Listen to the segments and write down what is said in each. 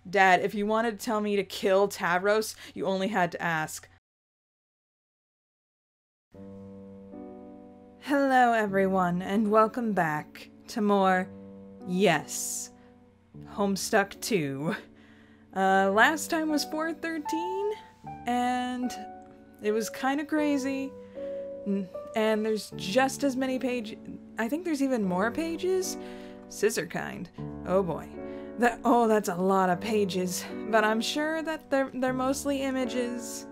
Dad, if you wanted to tell me to kill Tavros, you only had to ask. Hello everyone, and welcome back to more Yes, Homestuck 2. Last time was 413, and it was kind of crazy, and there's just as many pages. I think there's even more pages. Scissor kind. Oh boy. That's a lot of pages, but I'm sure that they're mostly images,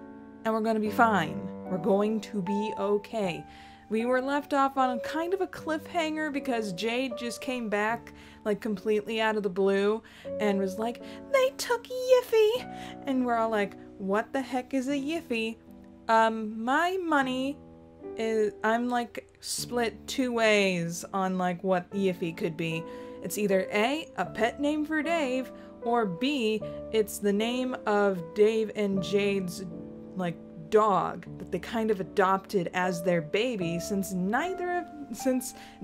and we're gonna be fine. We're going to be okay. We were left off on a kind of a cliffhanger because Jade just came back, like, completely out of the blue and was like, they took Yiffy! And we're all like, what the heck is a Yiffy? My money is, I'm, like, split two ways on, like, what Yiffy could be. It's either A, a pet name for Dave, or B, it's the name of Dave and Jade's, like, dog that they kind of adopted as their baby since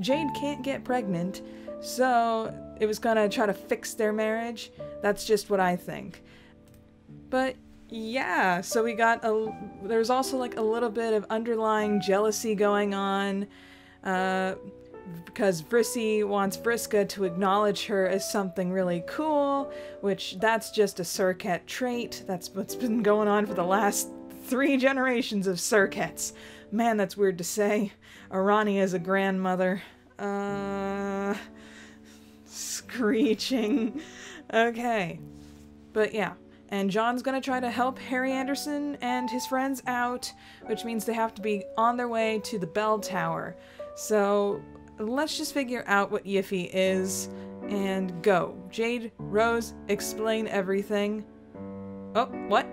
Jade can't get pregnant, so it was gonna try to fix their marriage. That's just what I think. But yeah, so we got there's also like a little bit of underlying jealousy going on, because Vriska wants Vriska to acknowledge her as something really cool, which that's just a Surcat trait. That's what's been going on for the last 3 generations of Surcats. Man, that's weird to say. Arani as a grandmother. Screeching. Okay. But yeah. And John's gonna try to help Harry Anderson and his friends out, which means they have to be on their way to the bell tower. So let's just figure out what Yiffy is and go. Jade, Rose, explain everything. Oh, what?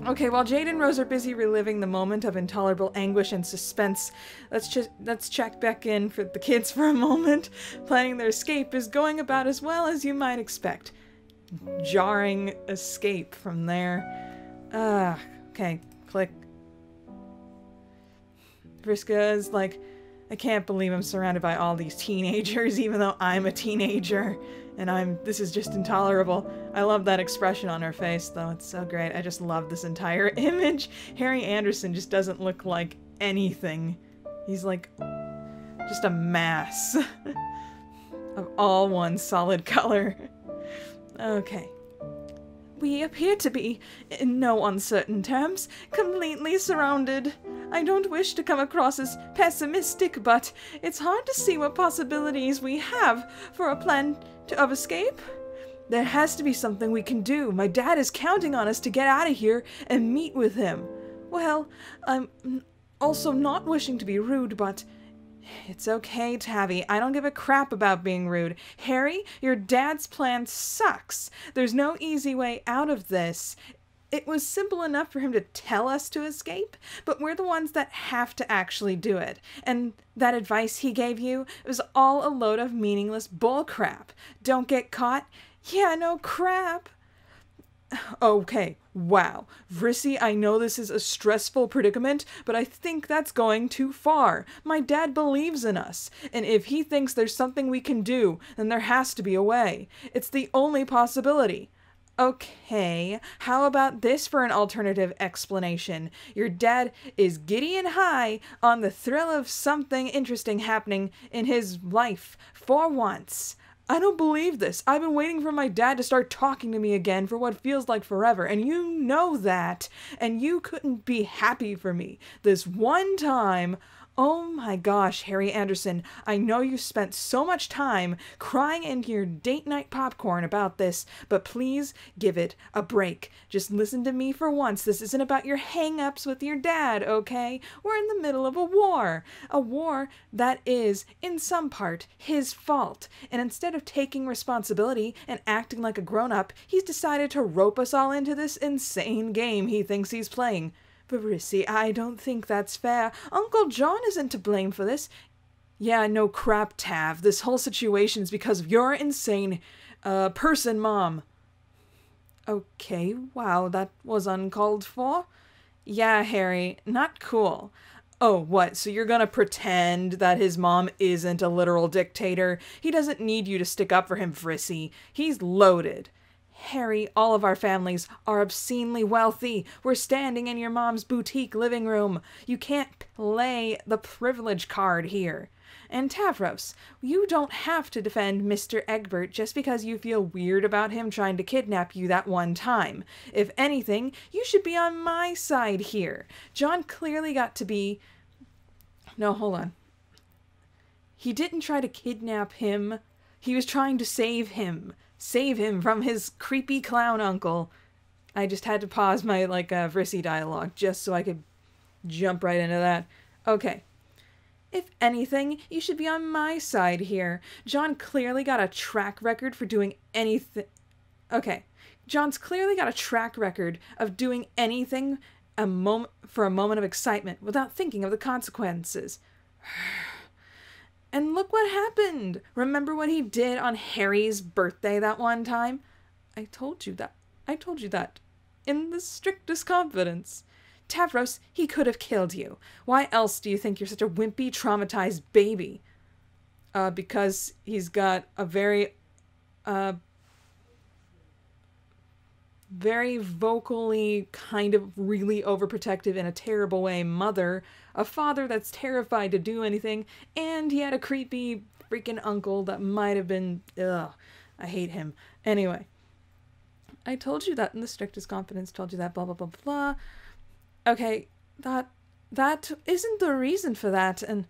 Okay, while Jade and Rose are busy reliving the moment of intolerable anguish and suspense, let's check back in for the kids for a moment. Planning their escape is going about as well as you might expect. Jarring escape from there. Okay, click. Vriska is like, I can't believe I'm surrounded by all these teenagers, even though I'm a teenager. And this is just intolerable. I love that expression on her face, though. It's so great. I just love this entire image. Harry Anderson just doesn't look like anything. He's like just a mass of all one solid color. Okay. We appear to be, in no uncertain terms, completely surrounded. I don't wish to come across as pessimistic, but it's hard to see what possibilities we have for a plan of escape. There has to be something we can do. My dad is counting on us to get out of here and meet with him. Well, I'm also not wishing to be rude, but it's okay, Tavi. I don't give a crap about being rude. Harry, your dad's plan sucks. There's no easy way out of this. It was simple enough for him to tell us to escape, but we're the ones that have to actually do it. And that advice he gave you, it was all a load of meaningless bullcrap. Don't get caught? Yeah, no crap. Okay, wow. Vriska, I know this is a stressful predicament, but I think that's going too far. My dad believes in us, and if he thinks there's something we can do, then there has to be a way. It's the only possibility. Okay, how about this for an alternative explanation? Your dad is giddy and high on the thrill of something interesting happening in his life for once. I don't believe this. I've been waiting for my dad to start talking to me again for what feels like forever, and you know that, and you couldn't be happy for me. This one time. Oh my gosh, Harry Anderson, I know you spent so much time crying into your date night popcorn about this, but please give it a break. Just listen to me for once. This isn't about your hang-ups with your dad, okay? We're in the middle of a war that is, in some part, his fault. And instead of taking responsibility and acting like a grown-up, he's decided to rope us all into this insane game he thinks he's playing. Vriska, I don't think that's fair. Uncle John isn't to blame for this. Yeah, no crap, Tav. This whole situation's because of your insane, person, Mom. Okay, wow, that was uncalled for. Yeah, Harry, not cool. Oh, what, so you're gonna pretend that his mom isn't a literal dictator? He doesn't need you to stick up for him, Vriska. He's loaded. Harry, all of our families are obscenely wealthy. We're standing in your mom's boutique living room. You can't play the privilege card here. And Tavros, you don't have to defend Mr. Egbert just because you feel weird about him trying to kidnap you that one time. If anything, you should be on my side here. John clearly got to be... No, hold on. He didn't try to kidnap him. He was trying to save him. Save him from his creepy clown uncle. I just had to pause my, Vriska dialogue just so I could jump right into that. Okay. If anything, you should be on my side here. John clearly got a track record for doing anything... Okay. John's clearly got a track record of doing anything for a moment of excitement without thinking of the consequences. And look what happened. Remember what he did on Harry's birthday that one time? I told you that. In the strictest confidence. Tavros, he could have killed you. Why else do you think you're such a wimpy, traumatized baby? Because he's got a very vocally kind of really overprotective in a terrible way mother, a father that's terrified to do anything, and he had a creepy freaking uncle that might have been, ugh, I hate him. Anyway, I told you that in the strictest confidence, told you that, blah, blah, blah, blah. Okay, that isn't the reason for that, and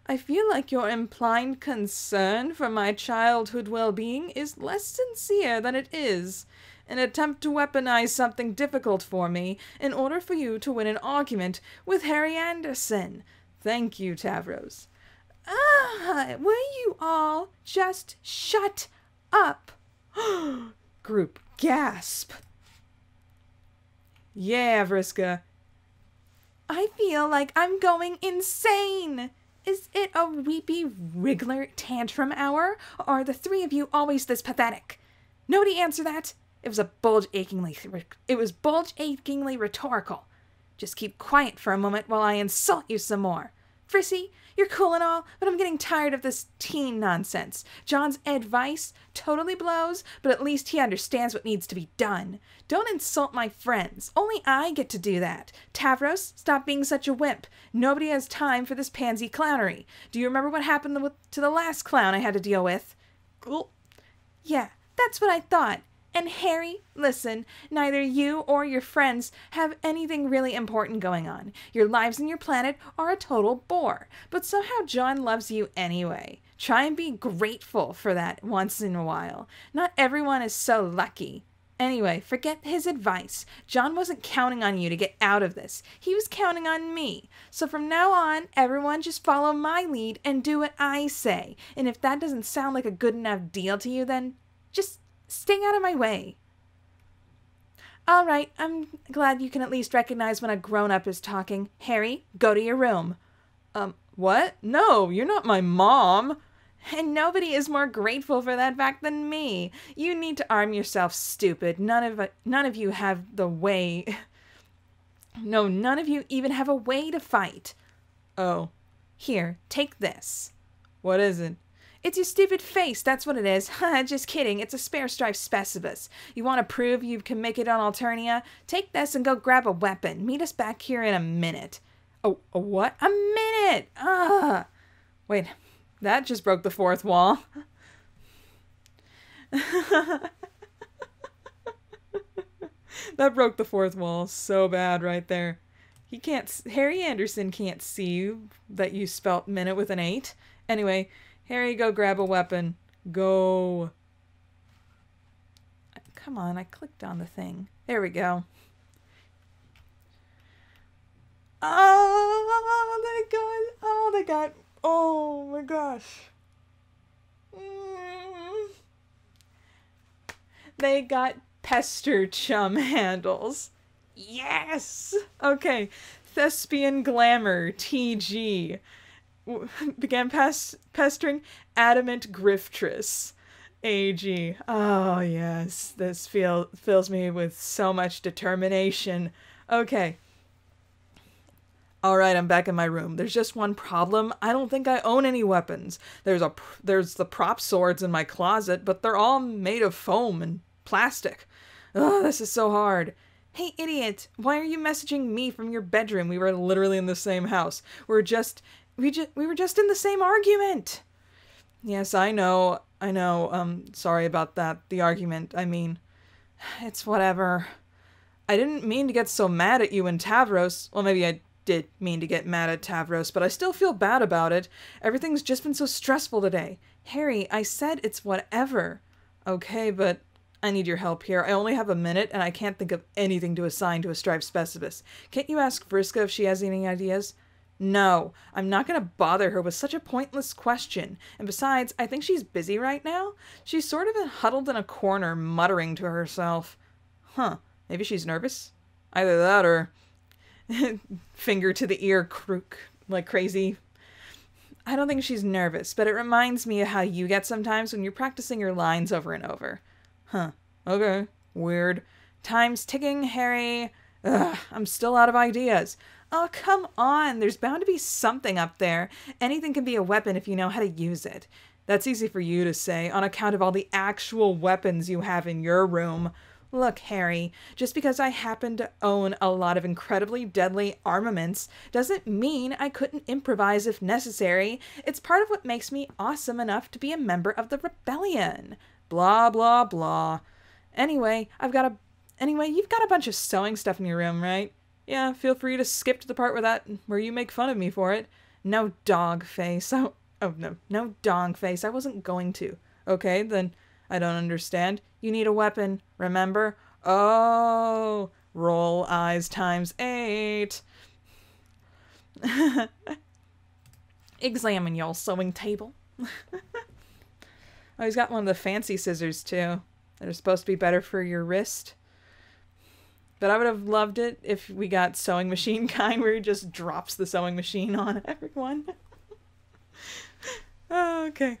I feel like your implied concern for my childhood well-being is less sincere than it is. An attempt to weaponize something difficult for me in order for you to win an argument with Harry Anderson. Thank you, Tavros. Will you all just shut up? Group gasp. Yeah, Vriska. I feel like I'm going insane. Is it a weepy wriggler tantrum hour, or are the three of you always this pathetic? Nobody answer that. It was bulge-achingly rhetorical. Just keep quiet for a moment while I insult you some more. Frissy, you're cool and all, but I'm getting tired of this teen nonsense. John's advice totally blows, but at least he understands what needs to be done. Don't insult my friends. Only I get to do that. Tavros, stop being such a wimp. Nobody has time for this pansy clownery. Do you remember what happened to the last clown I had to deal with? Yeah, that's what I thought. And Harry, listen, neither you or your friends have anything really important going on. Your lives and your planet are a total bore. But somehow John loves you anyway. Try and be grateful for that once in a while. Not everyone is so lucky. Anyway, forget his advice. John wasn't counting on you to get out of this. He was counting on me. So from now on, everyone just follow my lead and do what I say. And if that doesn't sound like a good enough deal to you, then just... stay out of my way. All right, I'm glad you can at least recognize when a grown-up is talking. Harry, go to your room. What? No, you're not my mom. And nobody is more grateful for that fact than me. You need to arm yourself, stupid. None of you have the way... No, none of you even have a way to fight. Oh. Here, take this. What is it? It's your stupid face, that's what it is. Just kidding, it's a spare stripe specibus. You want to prove you can make it on Alternia? Take this and go grab a weapon. Meet us back here in a minute. Oh, a what? A minute! Wait, that just broke the fourth wall. That broke the fourth wall so bad right there. Harry Anderson can't see you that you spelt minute with an 8. Anyway... Harry, go grab a weapon. Go. Come on, I clicked on the thing. There we go. Oh my gosh. They got pester chum handles. Yes! Okay. Thespian Glamour, TG. Began pestering Adamant Griftress, AG. Oh, yes. This fills me with so much determination. Okay. All right, I'm back in my room. There's just one problem. I don't think I own any weapons. There's the prop swords in my closet, but they're all made of foam and plastic. Ugh, this is so hard. Hey, idiot, why are you messaging me from your bedroom? We were literally in the same house. We were just in the same argument. Yes, I know. Sorry about that. The argument, I mean. It's whatever. I didn't mean to get so mad at you and Tavros. Well, maybe I did mean to get mad at Tavros, but I still feel bad about it. Everything's just been so stressful today. Harry, I said it's whatever. Okay, but I need your help here. I only have a minute, and I can't think of anything to assign to a striped specimen. Can't you ask Vriska if she has any ideas? No, I'm not going to bother her with such a pointless question. And besides, I think she's busy right now. She's sort of huddled in a corner, muttering to herself. Huh, maybe she's nervous? Either that or finger to the ear crook like crazy. I don't think she's nervous, but it reminds me of how you get sometimes when you're practicing your lines over and over. Huh, okay, weird. Time's ticking, Harry. Ugh, I'm still out of ideas. Oh, come on. There's bound to be something up there. Anything can be a weapon if you know how to use it. That's easy for you to say on account of all the actual weapons you have in your room. Look, Harry, just because I happen to own a lot of incredibly deadly armaments doesn't mean I couldn't improvise if necessary. It's part of what makes me awesome enough to be a member of the rebellion. Blah, blah, blah. Anyway, you've got a bunch of sewing stuff in your room, right? Yeah, feel free to skip to the part where you make fun of me for it. No dog face. Oh no, no dog face. I wasn't going to. Okay, then I don't understand. You need a weapon, remember? Oh, roll eyes times 8. Examine your sewing table. Oh, he's got one of the fancy scissors too. That are supposed to be better for your wrist. But I would have loved it if we got sewing machine kind where he just drops the sewing machine on everyone. Oh, okay.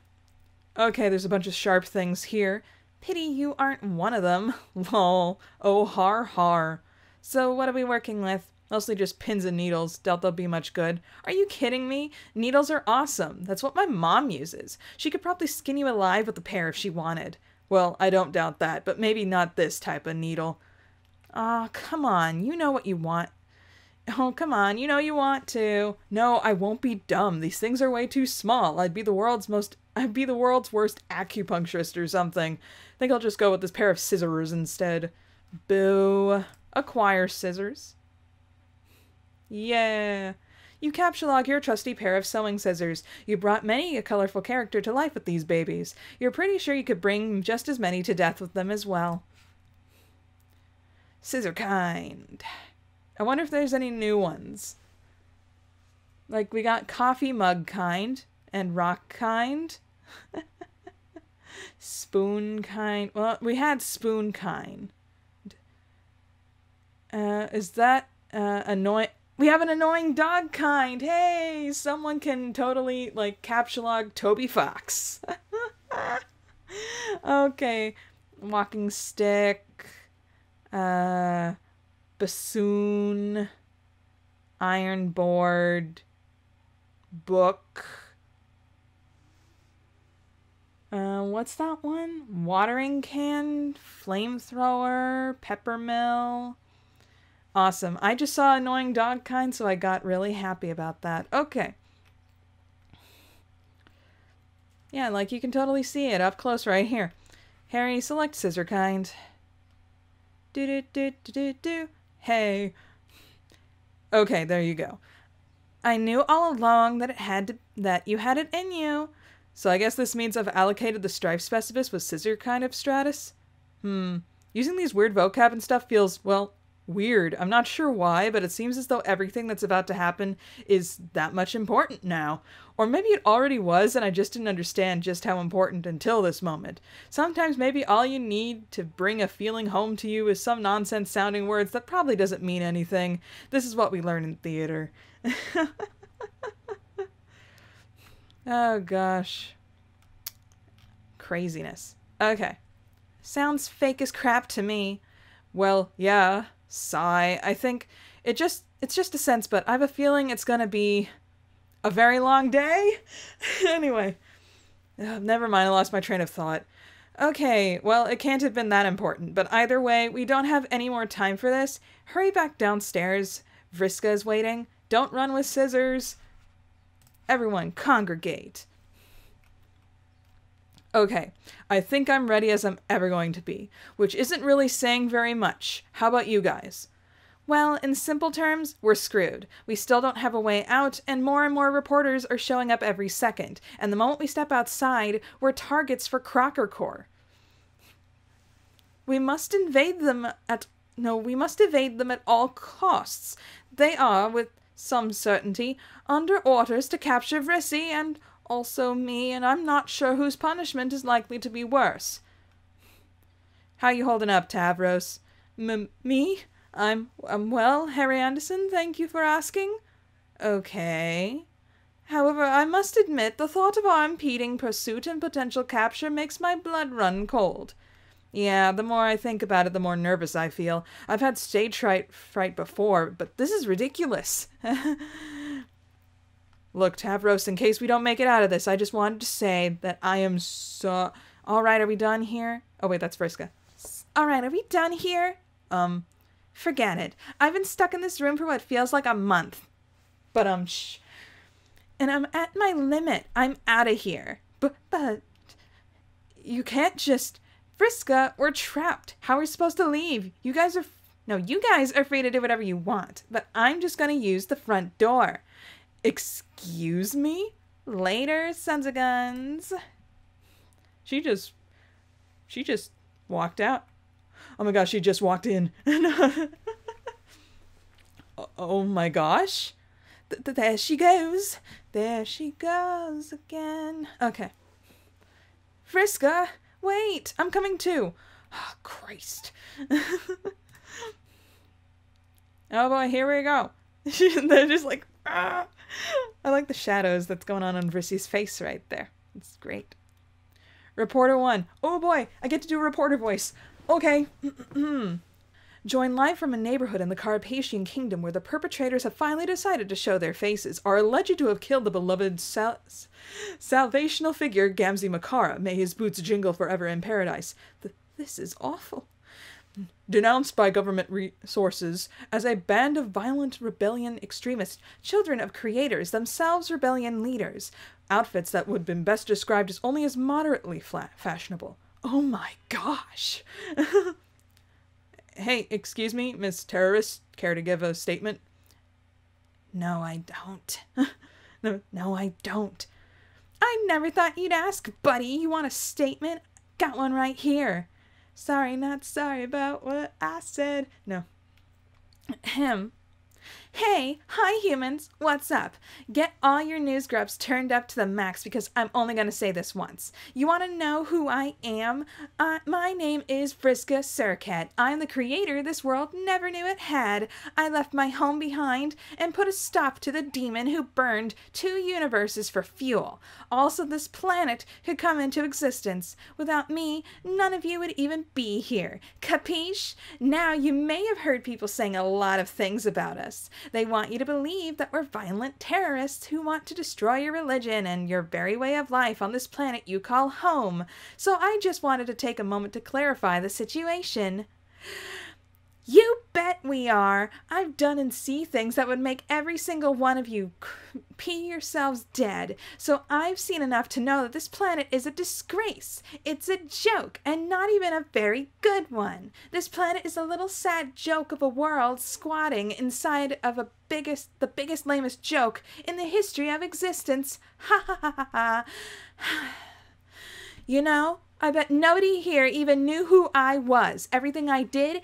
Okay, there's a bunch of sharp things here. Pity you aren't one of them. Lol. Oh, har har. So what are we working with? Mostly just pins and needles. Doubt they'll be much good. Are you kidding me? Needles are awesome. That's what my mom uses. She could probably skin you alive with a pair if she wanted. Well, I don't doubt that, but maybe not this type of needle. Aw, come on, you know what you want. Oh, come on, you know you want to. No, I won't be dumb. These things are way too small. I'd be the world's worst acupuncturist or something. I think I'll just go with this pair of scissors instead. Boo. Acquire scissors. Yeah. You capture your trusty pair of sewing scissors. You brought many a colorful character to life with these babies. You're pretty sure you could bring just as many to death with them as well. Scissor kind. I wonder if there's any new ones. Like, we got coffee mug kind and rock kind. Spoon kind. Well, we had spoon kind. Is that annoying? We have an annoying dog kind. Hey, someone can totally, like, capsulog Toby Fox. Okay. Walking stick. Bassoon, iron board, book. What's that one? Watering can, flamethrower, peppermill. Awesome. I just saw annoying dog kind, so I got really happy about that. Okay. Yeah, like you can totally see it up close right here. Harry, select scissor kind. Do. Hey. Okay, there you go. I knew all along that you had it in you. So I guess this means I've allocated the strife specimen with scissor kind of stratus. Using these weird vocab and stuff feels, well, weird. I'm not sure why, but it seems as though everything that's about to happen is that much important now. Or maybe it already was and I just didn't understand just how important until this moment. Sometimes maybe all you need to bring a feeling home to you is some nonsense sounding words that probably doesn't mean anything. This is what we learn in theater. Oh gosh. Craziness. Okay. Sounds fake as crap to me. Well, yeah. Sigh. I think it's just a sense, but I have a feeling it's gonna be a very long day. Anyway, never mind, I lost my train of thought. Okay, well, it can't have been that important, but either way, we don't have any more time for this. Hurry back downstairs. Vriska is waiting. Don't run with scissors. Everyone, congregate. Okay, I think I'm ready as I'm ever going to be, which isn't really saying very much. How about you guys? Well, in simple terms, we're screwed. We still don't have a way out, and more reporters are showing up every second. And the moment we step outside, we're targets for Crocker Corps. We must evade them at all costs. They are, with some certainty, under orders to capture Vrissy and also me, and I'm not sure whose punishment is likely to be worse. How you holding up, Tavros? Me? I'm well, Harry Anderson, thank you for asking. Okay. However, I must admit, the thought of our impeding pursuit and potential capture makes my blood run cold. Yeah, the more I think about it, the more nervous I feel. I've had stage fright before, but this is ridiculous. Look, Tavros, in case we don't make it out of this, I just wanted to say that I am so... Alright, are we done here? Oh wait, that's Vriska. Alright, are we done here? Forget it. I've been stuck in this room for what feels like a month. But, shh. And I'm at my limit. I'm out of here. But, you can't just... Vriska, we're trapped. How are we supposed to leave? You guys are free to do whatever you want. But I'm just gonna use the front door. Excuse me? Later, sons of guns. She just walked out. Oh my gosh, she just walked in. Oh my gosh. There she goes. There she goes again. Okay. Vriska, wait, I'm coming too. Oh, Christ. Oh boy, here we go. They're just like, ah. I like the shadows that's going on Vrissy's face right there. It's great. Reporter 1. Oh boy, I get to do a reporter voice. Okay. Join live from a neighborhood in the Carpathian Kingdom where the perpetrators have finally decided to show their faces, are alleged to have killed the beloved salvational figure Gamzee Makara. May his boots jingle forever in paradise. This is awful. Denounced by government sources as a band of violent rebellion extremists, children of creators, themselves rebellion leaders. Outfits that would have been best described as only as moderately fashionable. Oh my gosh. Hey, excuse me, Miss Terrorist, care to give a statement? No, I don't. No, I don't. I never thought you'd ask, buddy. You want a statement? Got one right here. Sorry, not sorry about what I said. No. Him. Hey, hi humans, what's up? Get all your news grubs turned up to the max because I'm only going to say this once. You want to know who I am? My name is Vriska Surcat. I'm the creator this world never knew it had. I left my home behind and put a stop to the demon who burned 2 universes for fuel. Also, this planet could come into existence. Without me, none of you would even be here. Capiche? Now, you may have heard people saying a lot of things about us. They want you to believe that we're violent terrorists who want to destroy your religion and your very way of life on this planet you call home. So I just wanted to take a moment to clarify the situation. You bet we are. I've done and see things that would make every single one of you pee yourselves dead. So I've seen enough to know that this planet is a disgrace. It's a joke, and not even a very good one. This planet is a little sad joke of a world squatting inside of the biggest, lamest joke in the history of existence. Ha ha ha ha ha. You know, I bet nobody here even knew who I was. Everything I did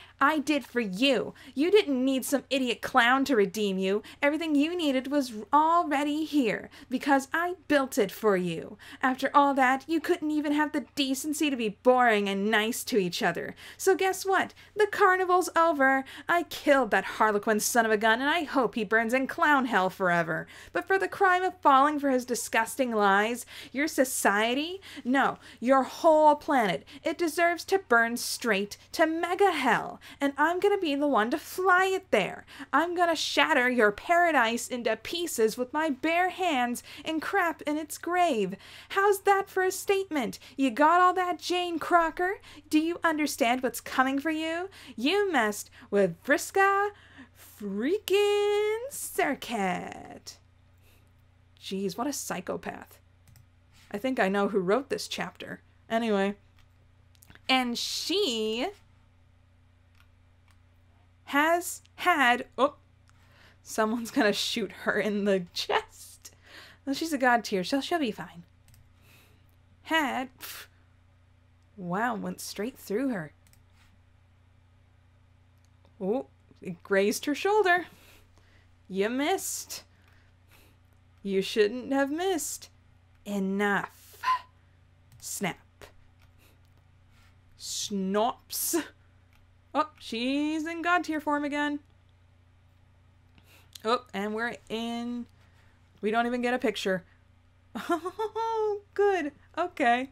for you. You didn't need some idiot clown to redeem you. Everything you needed was already here, because I built it for you. After all that, you couldn't even have the decency to be boring and nice to each other. So guess what? The carnival's over. I killed that harlequin son of a gun, and I hope he burns in clown hell forever. But for the crime of falling for his disgusting lies, your society? No, your whole whole planet. It deserves to burn straight to mega hell, and I'm gonna be the one to fly it there. I'm gonna shatter your paradise into pieces with my bare hands and crap in its grave. How's that for a statement? You got all that, Jane Crocker? Do you understand what's coming for you? You messed with Vriska freaking Circuit. Jeez, what a psychopath. I think I know who wrote this chapter. Anyway. And she has had... Oh, someone's gonna shoot her in the chest. Well, she's a god tier, so she'll be fine. Had... Wow, went straight through her. Oh, it grazed her shoulder. You missed. You shouldn't have missed. Enough. Snap. Snops. Oh, she's in god tier form again. Oh, and we're in... We don't even get a picture. Oh, good. Okay.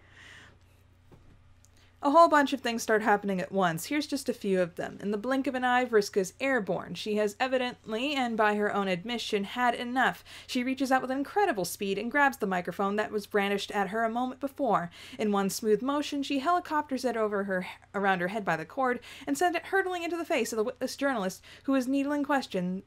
A whole bunch of things start happening at once. Here's just a few of them. In the blink of an eye, Vriska's airborne. She has evidently, and by her own admission, had enough. She reaches out with incredible speed and grabs the microphone that was brandished at her a moment before. In one smooth motion, she helicopters it around her head by the cord and sends it hurtling into the face of the witless journalist whose needling questions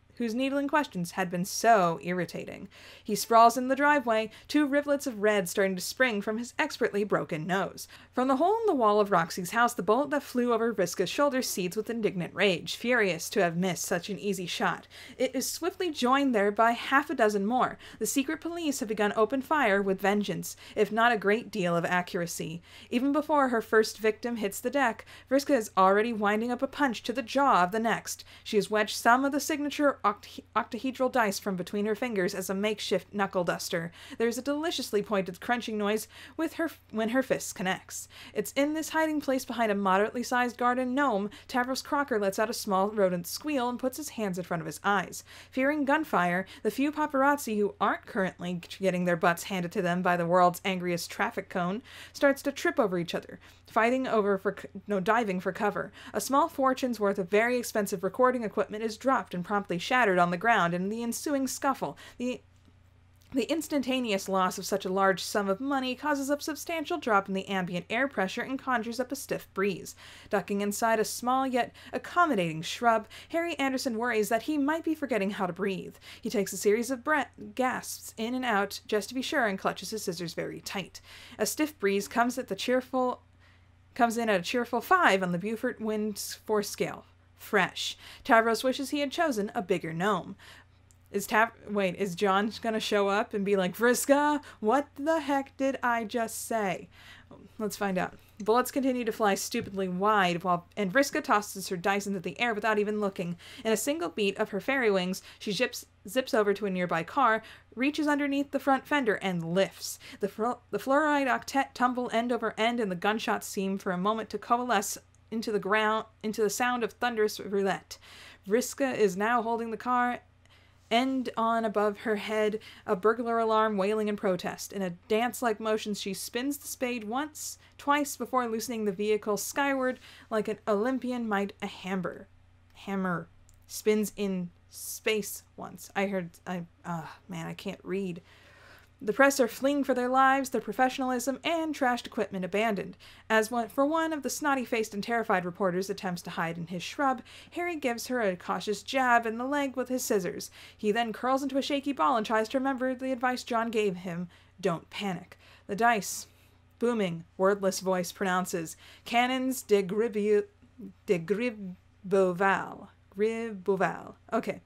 had been so irritating. He sprawls in the driveway, two rivulets of red starting to spring from his expertly broken nose. From the hole in the wall of Roxy's house, the bullet that flew over Vriska's shoulder seethes with indignant rage, furious to have missed such an easy shot. It is swiftly joined there by half a dozen more. The secret police have begun open fire with vengeance, if not a great deal of accuracy. Even before her first victim hits the deck, Vriska is already winding up a punch to the jaw of the next. She has wedged some of the signature octahedral dice from between her fingers as a makeshift knuckle duster. There is a deliciously pointed crunching noise when her fist connects. It's in this hiding place behind a moderately sized garden gnome, Tavros Crocker lets out a small rodent squeal and puts his hands in front of his eyes. Fearing gunfire, the few paparazzi who aren't currently getting their butts handed to them by the world's angriest traffic cone starts to trip over each other, diving for cover. A small fortune's worth of very expensive recording equipment is dropped and promptly shattered on the ground in the ensuing scuffle. The instantaneous loss of such a large sum of money causes a substantial drop in the ambient air pressure and conjures up a stiff breeze. Ducking inside a small yet accommodating shrub, Harry Anderson worries that he might be forgetting how to breathe. He takes a series of gasps in and out just to be sure and clutches his scissors very tight. A stiff breeze comes in at a cheerful 5 on the Beaufort wind force scale. Fresh. Tavros wishes he had chosen a bigger gnome. Is John gonna show up and be like, Vriska, what the heck did I just say? Let's find out. Bullets continue to fly stupidly wide, and Vriska tosses her dice into the air without even looking. In a single beat of her fairy wings, she zips over to a nearby car, reaches underneath the front fender, and lifts. The fluoride octet tumble end over end, and the gunshots seem for a moment to coalesce into the sound of thunderous roulette. Vriska is now holding the car end on above her head, a burglar alarm wailing in protest. In a dance-like motion, she spins the spade twice before loosening the vehicle skyward like an Olympian might a hammer. Spins in space once. Man, I can't read. The press are fleeing for their lives, their professionalism and trashed equipment abandoned. For one of the snotty-faced and terrified reporters attempts to hide in his shrub, Harry gives her a cautious jab in the leg with his scissors. He then curls into a shaky ball and tries to remember the advice John gave him: don't panic. The dice. Booming, wordless voice pronounces, Cannons de Gribeauval. Okay.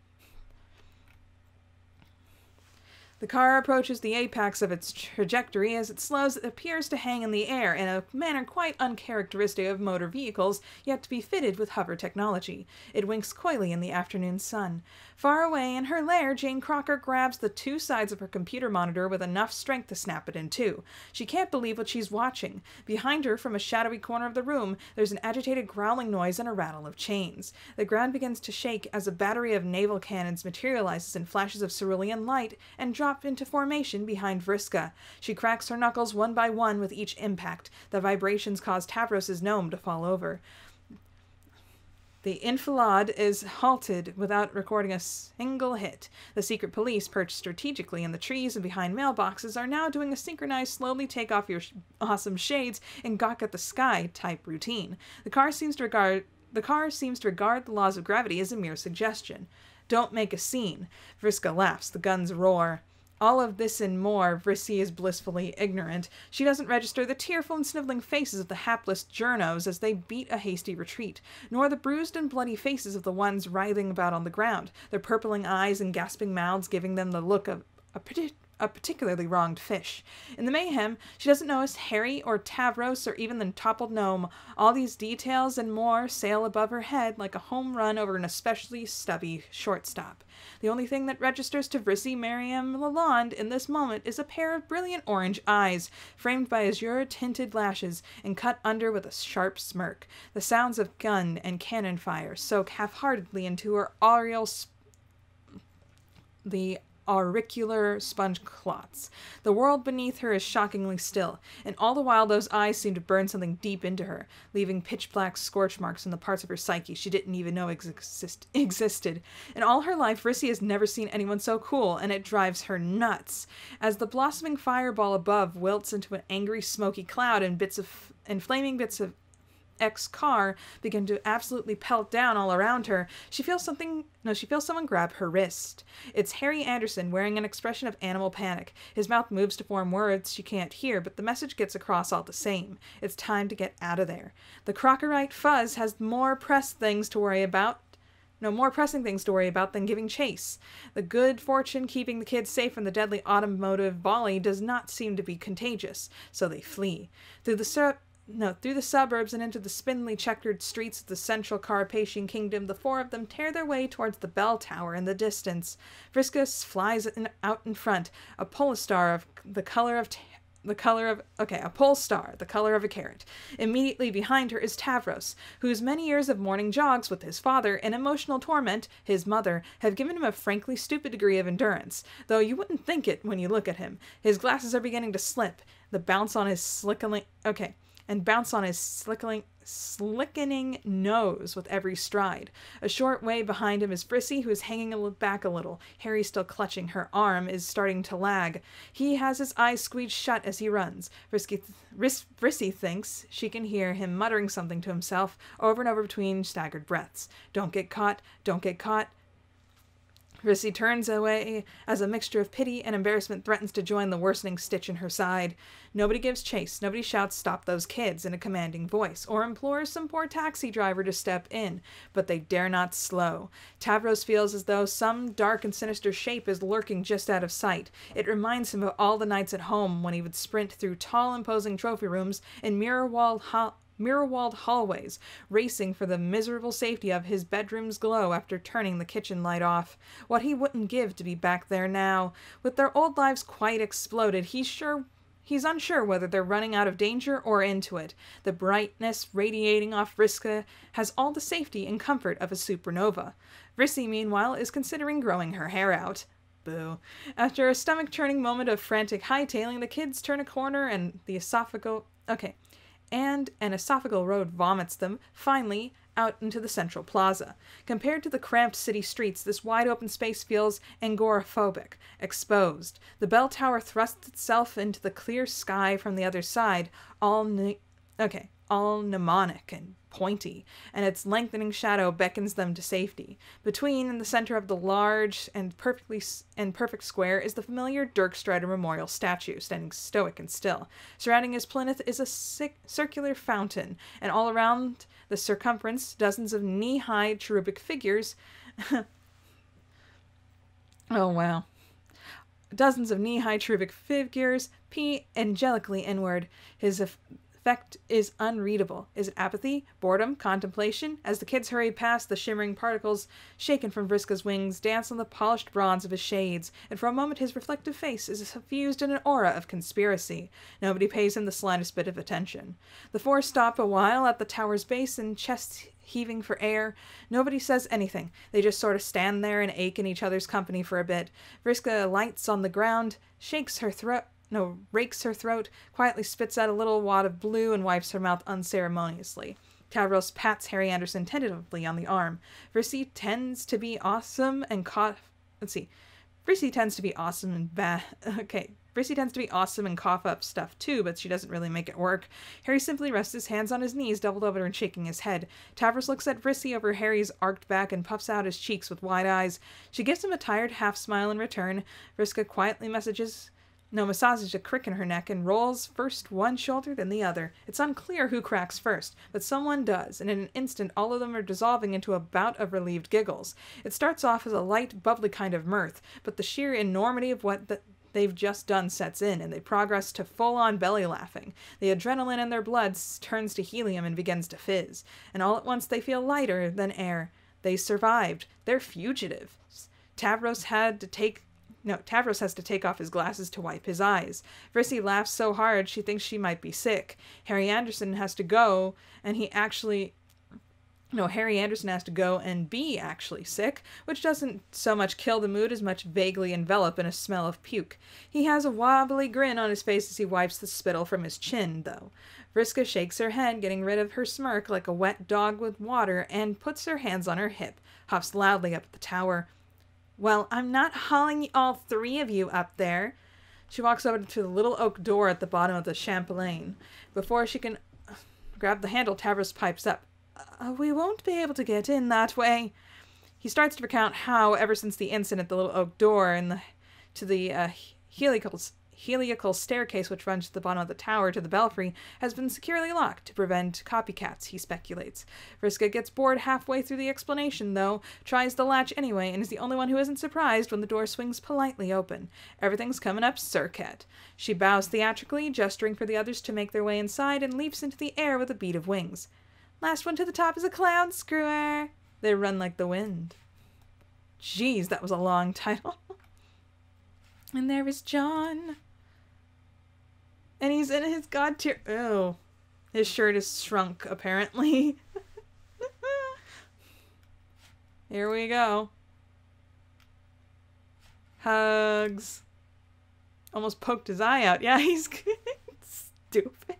The car approaches the apex of its trajectory. As it slows, it appears to hang in the air in a manner quite uncharacteristic of motor vehicles, yet to be fitted with hover technology. It winks coyly in the afternoon sun. Far away in her lair, Jane Crocker grabs the two sides of her computer monitor with enough strength to snap it in two. She can't believe what she's watching. Behind her, from a shadowy corner of the room, there's an agitated growling noise and a rattle of chains. The ground begins to shake as a battery of naval cannons materializes in flashes of cerulean light and drops pop into formation behind Vriska. She cracks her knuckles one by one with each impact. The vibrations cause Tavros's gnome to fall over. The enfilade is halted without recording a single hit. The secret police, perched strategically in the trees and behind mailboxes, are now doing a synchronized slowly take off your awesome shades and gawk at the sky type routine. The car seems to regard the laws of gravity as a mere suggestion. Don't make a scene. Vriska laughs. The guns roar. All of this and more, Vriska is blissfully ignorant. She doesn't register the tearful and sniveling faces of the hapless journos as they beat a hasty retreat, nor the bruised and bloody faces of the ones writhing about on the ground, their purpling eyes and gasping mouths giving them the look of a particularly wronged fish. In the mayhem, she doesn't notice Harry or Tavros or even the toppled gnome. All these details and more sail above her head like a home run over an especially stubby shortstop. The only thing that registers to Vriska Merriam Lalonde in this moment is a pair of brilliant orange eyes, framed by azure-tinted lashes and cut under with a sharp smirk. The sounds of gun and cannon fire soak half-heartedly into her auricular sponge clots. The world beneath her is shockingly still, and all the while those eyes seem to burn something deep into her, leaving pitch-black scorch marks in the parts of her psyche she didn't even know existed. In all her life, Vriska has never seen anyone so cool, and it drives her nuts. As the blossoming fireball above wilts into an angry, smoky cloud and flaming bits of X car begin to absolutely pelt down all around her, she feels someone grab her wrist. It's Harry Anderson, wearing an expression of animal panic. His mouth moves to form words she can't hear, but the message gets across all the same. It's time to get out of there. The Crockerite Fuzz has more pressing things to worry about than giving chase. The good fortune keeping the kids safe from the deadly automotive volley does not seem to be contagious, so they flee. Through the suburbs and into the spindly checkered streets of the central Carpathian kingdom, the four of them tear their way towards the bell tower in the distance. Vriska flies out in front, a polestar the color of a carrot. Immediately behind her is Tavros, whose many years of morning jogs with his father and emotional torment, his mother, have given him a frankly stupid degree of endurance, though you wouldn't think it when you look at him. His glasses are beginning to slip, bounce on his slickening nose with every stride. A short way behind him is Vriska, who is hanging back a little. Harry, still clutching her arm, is starting to lag. He has his eyes squeezed shut as he runs. Vriska thinks she can hear him muttering something to himself over and over between staggered breaths. Don't get caught. Don't get caught. Vriska turns away as a mixture of pity and embarrassment threatens to join the worsening stitch in her side. Nobody gives chase. Nobody shouts, "Stop those kids," in a commanding voice, or implores some poor taxi driver to step in, but they dare not slow. Tavros feels as though some dark and sinister shape is lurking just out of sight. It reminds him of all the nights at home when he would sprint through tall, imposing trophy rooms and mirror-walled hallways, racing for the miserable safety of his bedroom's glow after turning the kitchen light off. What he wouldn't give to be back there now. With their old lives quite exploded, he's unsure whether they're running out of danger or into it. The brightness radiating off Vriska has all the safety and comfort of a supernova. Vriska, meanwhile, is considering growing her hair out. Boo. After a stomach-churning moment of frantic hightailing, the kids turn a corner and an esophageal road vomits them, finally, out into the central plaza. Compared to the cramped city streets, this wide-open space feels agoraphobic, exposed. The bell tower thrusts itself into the clear sky from the other side, all mnemonic and pointy, and its lengthening shadow beckons them to safety. Between, in the center of the large and perfect square, is the familiar Dirk Strider Memorial statue, standing stoic and still. Surrounding his plinth is a circular fountain, and all around the circumference, dozens of knee-high cherubic figures. Oh, wow. Dozens of knee-high cherubic figures pee angelically inward. His effect is unreadable. Is it apathy, boredom, contemplation? As the kids hurry past, the shimmering particles, shaken from Vriska's wings, dance on the polished bronze of his shades, and for a moment his reflective face is suffused in an aura of conspiracy. Nobody pays him the slightest bit of attention. The four stop a while at the tower's base, and chests heaving for air. Nobody says anything. They just sort of stand there and ache in each other's company for a bit. Vriska lights on the ground, rakes her throat, quietly spits out a little wad of blue and wipes her mouth unceremoniously. Tavros pats Harry Anderson tentatively on the arm. Vriska tends to be awesome and Vriska tends to be awesome and cough up stuff too, but she doesn't really make it work. Harry simply rests his hands on his knees, doubled over and shaking his head. Tavros looks at Vriska over Harry's arched back and puffs out his cheeks with wide eyes. She gives him a tired half-smile in return. Vriska quietly massages a crick in her neck and rolls first one shoulder, then the other. It's unclear who cracks first, but someone does, and in an instant all of them are dissolving into a bout of relieved giggles. It starts off as a light, bubbly kind of mirth, but the sheer enormity of what they've just done sets in, and they progress to full-on belly laughing. The adrenaline in their blood turns to helium and begins to fizz, and all at once they feel lighter than air. They survived. They're fugitives. Tavros has to take off his glasses to wipe his eyes. Vriska laughs so hard she thinks she might be sick. Harry Anderson has to go and be actually sick, which doesn't so much kill the mood as much vaguely envelop in a smell of puke. He has a wobbly grin on his face as he wipes the spittle from his chin, though. Vriska shakes her head, getting rid of her smirk like a wet dog with water, and puts her hands on her hip, huffs loudly up at the tower. Well, I'm not hauling all three of you up there. She walks over to the little oak door at the bottom of the champagne. Before she can grab the handle, Tavros pipes up. We won't be able to get in that way. He starts to recount how, ever since the incident, the little oak door and to the heliacal staircase which runs to the bottom of the tower to the belfry has been securely locked to prevent copycats, he speculates. Vriska gets bored halfway through the explanation, though, tries the latch anyway, and is the only one who isn't surprised when the door swings politely open. Everything's coming up circuit. She bows theatrically, gesturing for the others to make their way inside, and leaps into the air with a beat of wings. Last one to the top is a cloud screwer. They run like the wind. Jeez, that was a long title. And there is John. And he's in his god tier. Oh. His shirt is shrunk, apparently. Here we go. Hugs. Almost poked his eye out. Yeah, he's stupid.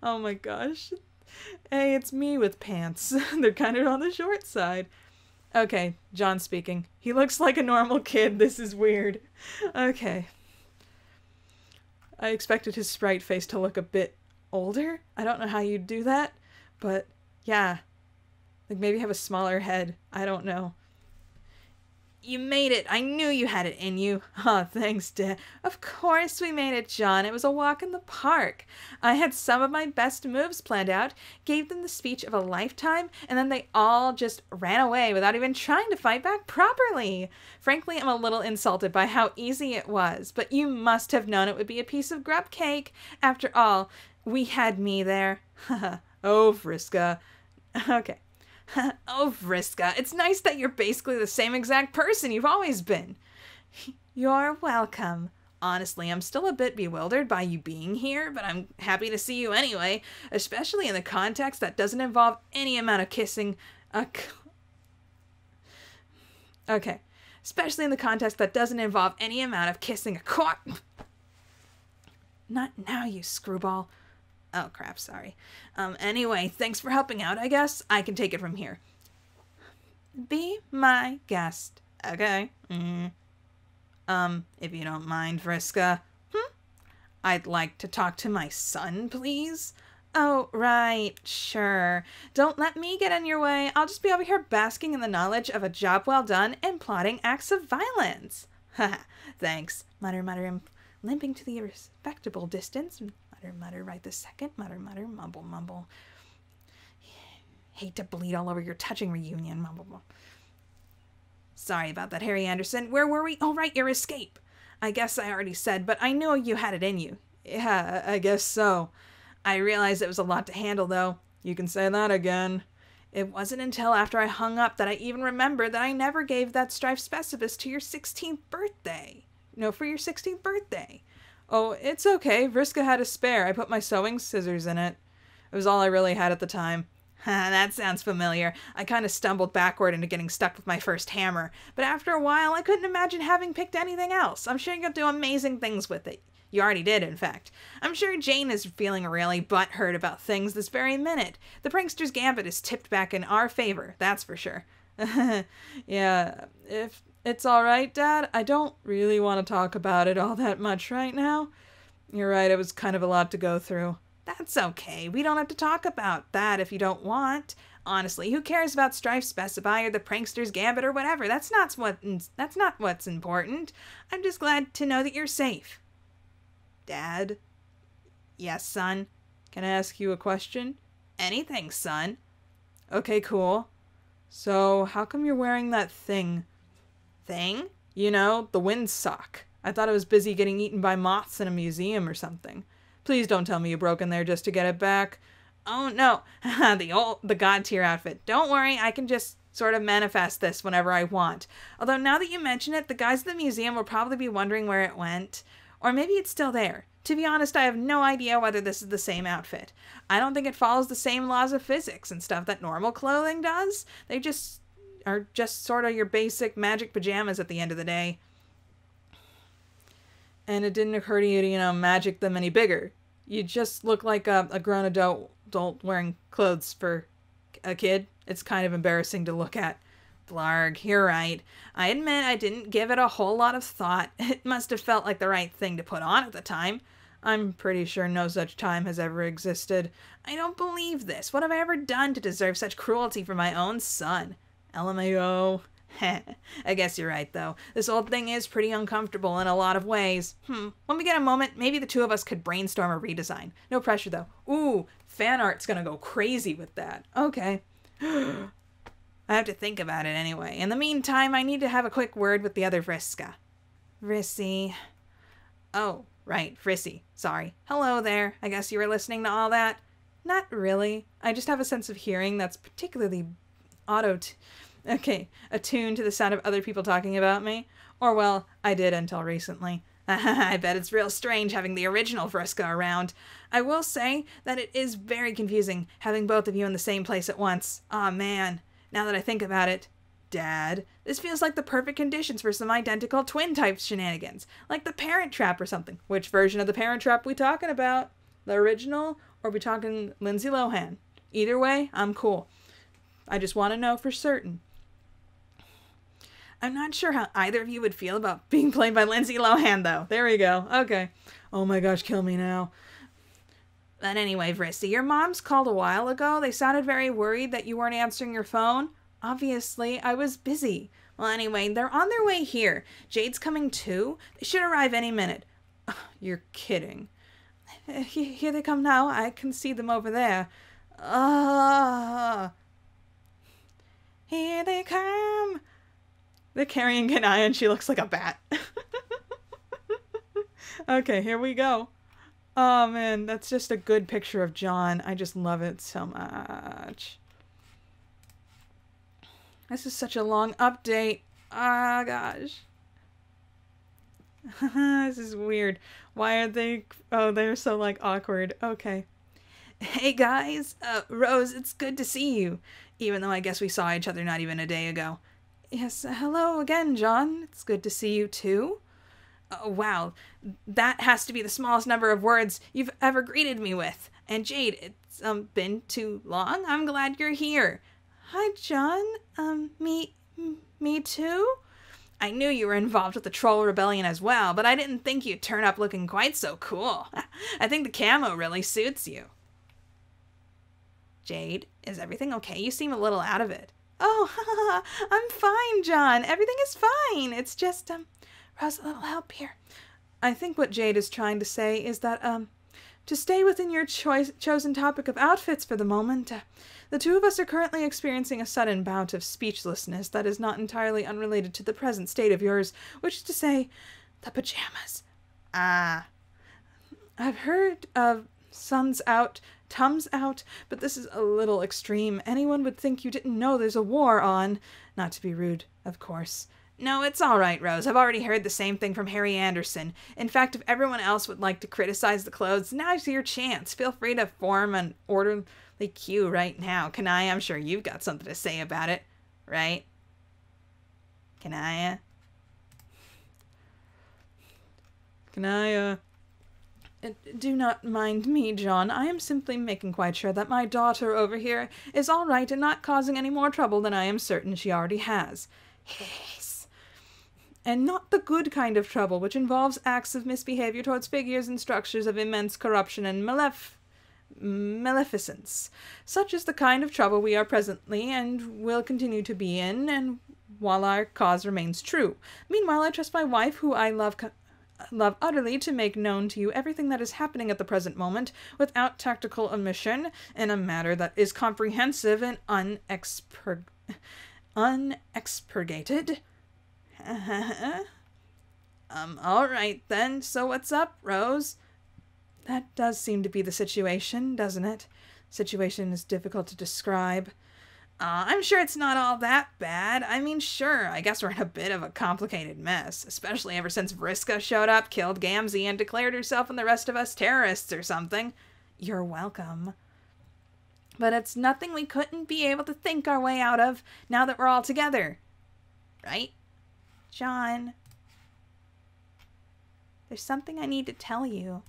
Oh my gosh. Hey, it's me with pants. They're kind of on the short side. Okay, John speaking. He looks like a normal kid. This is weird. Okay. I expected his sprite face to look a bit older. I don't know how you'd do that, but yeah. Like maybe have a smaller head. I don't know. You made it. I knew you had it in you. Oh, thanks, Dad. Of course we made it, John. It was a walk in the park. I had some of my best moves planned out, gave them the speech of a lifetime, and then they all just ran away without even trying to fight back properly. Frankly, I'm a little insulted by how easy it was, but you must have known it would be a piece of grub cake. After all, we had me there. Oh, Vriska. Okay. Oh, Vriska, it's nice that you're basically the same exact person you've always been. You're welcome. Honestly, I'm still a bit bewildered by you being here, but I'm happy to see you anyway, especially in the context that doesn't involve any amount of kissing Okay. Especially in the context that doesn't involve any amount of kissing a court. Not now, you screwball. Oh, crap, sorry. Anyway, thanks for helping out, I guess. I can take it from here. Be my guest. Okay. If you don't mind, Vriska. I'd like to talk to my son, please. Oh, right, sure. Don't let me get in your way. I'll just be over here basking in the knowledge of a job well done and plotting acts of violence. Haha, thanks. Mutter, mutter, limping to the respectable distance. Mutter, mutter, right this second. Mutter, mutter, mumble, mumble. Hate to bleed all over your touching reunion. Mumble, mumble. Sorry about that, Harry Anderson. Where were we? Oh, right, your escape. I guess I already said, but I knew you had it in you. Yeah, I guess so. I realized it was a lot to handle, though. You can say that again. It wasn't until after I hung up that I even remembered that I never gave that Strife Specibus to your 16th birthday. No, for your 16th birthday. Oh, it's okay. Vriska had a spare. I put my sewing scissors in it. It was all I really had at the time. That sounds familiar. I kind of stumbled backward into getting stuck with my first hammer, but after a while I couldn't imagine having picked anything else. I'm sure you'll do amazing things with it. You already did, in fact. I'm sure Jane is feeling really butthurt about things this very minute. The prankster's gambit is tipped back in our favor, that's for sure. Yeah, if it's alright, Dad, I don't really want to talk about it all that much right now. You're right, it was kind of a lot to go through. That's okay. We don't have to talk about that if you don't want. Honestly, who cares about Strife Specify or the Prankster's Gambit or whatever? That's not what's important. I'm just glad to know that you're safe. Dad? Yes, son? Can I ask you a question? Anything, son. Okay, cool. So, how come you're wearing that thing? Thing? You know, the windsock. I thought it was busy getting eaten by moths in a museum or something. Please don't tell me you broke in there just to get it back. Oh, no. the God tier outfit. Don't worry, I can just sort of manifest this whenever I want. Although now that you mention it, the guys at the museum will probably be wondering where it went. Or maybe it's still there. To be honest, I have no idea whether this is the same outfit. I don't think it follows the same laws of physics and stuff that normal clothing does. They just are just sort of your basic magic pajamas at the end of the day. And it didn't occur to you to, you know, magic them any bigger. You just look like a grown adult wearing clothes for a kid. It's kind of embarrassing to look at. Blarg, you're right. I admit I didn't give it a whole lot of thought. It must have felt like the right thing to put on at the time. I'm pretty sure no such time has ever existed. I don't believe this. What have I ever done to deserve such cruelty from my own son? LMAO. I guess you're right, though. This whole thing is pretty uncomfortable in a lot of ways. When we get a moment, maybe the two of us could brainstorm a redesign. No pressure, though. Ooh, fan art's gonna go crazy with that. Okay. I have to think about it anyway. In the meantime, I need to have a quick word with the other Vriska. Vrissy. Oh, right, Vrissy. Sorry. Hello there. I guess you were listening to all that? Not really. I just have a sense of hearing that's particularly attuned to the sound of other people talking about me. Or, well, I did until recently. I bet it's real strange having the original Vriska around. I will say that it is very confusing having both of you in the same place at once. Aw, man. Now that I think about it. Dad, this feels like the perfect conditions for some identical twin-type shenanigans. Like the Parent Trap or something. Which version of the Parent Trap we talking about? The original? Or we talking Lindsay Lohan? Either way, I'm cool. I just want to know for certain. I'm not sure how either of you would feel about being played by Lindsay Lohan, though. There we go. Okay. Oh my gosh, kill me now. But anyway, Vrissy, your moms called a while ago. They sounded very worried that you weren't answering your phone. Obviously, I was busy. Well, anyway, they're on their way here. Jade's coming too. They should arrive any minute. You're kidding. Here they come now. I can see them over there. Here they come. They're carrying Ganaya and she looks like a bat. Okay, here we go. Oh man, that's just a good picture of John. I just love it so much. This is such a long update. Ah, gosh. This is weird. Why are they... Oh, they're so, like, awkward. Okay. Hey, guys. Rose, it's good to see you. Even though I guess we saw each other not even a day ago. Yes, hello again, John. It's good to see you, too. Oh, wow. That has to be the smallest number of words you've ever greeted me with. And Jade, it's been too long. I'm glad you're here. Hi, John. Me too? I knew you were involved with the Troll Rebellion as well, but I didn't think you'd turn up looking quite so cool. I think the camo really suits you. Jade, is everything okay? You seem a little out of it. Oh, I'm fine, John. Everything is fine. It's just, Rose, a little help here. I think what Jade is trying to say is that, to stay within your chosen topic of outfits for the moment, the two of us are currently experiencing a sudden bout of speechlessness that is not entirely unrelated to the present state of yours, which is to say, the pajamas. Ah. I've heard of suns out, tums out, but this is a little extreme. Anyone would think you didn't know there's a war on. Not to be rude, of course. No, it's all right, Rose. I've already heard the same thing from Harry Anderson. In fact, if everyone else would like to criticize the clothes, now's your chance. Feel free to form an orderly queue right now. Kanaya, I'm sure you've got something to say about it, right? Kanaya? Kanaya? Do not mind me, John. I am simply making quite sure that my daughter over here is all right and not causing any more trouble than I am certain she already has. Yes. And not the good kind of trouble, which involves acts of misbehavior towards figures and structures of immense corruption and maleficence. Such is the kind of trouble we are presently and will continue to be in, and while our cause remains true. Meanwhile, I trust my wife, who I love utterly, to make known to you everything that is happening at the present moment, without tactical omission, in a matter that is comprehensive and unexpurgated. All right then, so what's up, Rose? That does seem to be the situation, doesn't it? Situation is difficult to describe. I'm sure it's not all that bad. I mean, sure, I guess we're in a bit of a complicated mess, especially ever since Vriska showed up, killed Gamzee, and declared herself and the rest of us terrorists or something. You're welcome. But it's nothing we couldn't be able to think our way out of now that we're all together. Right? John, there's something I need to tell you.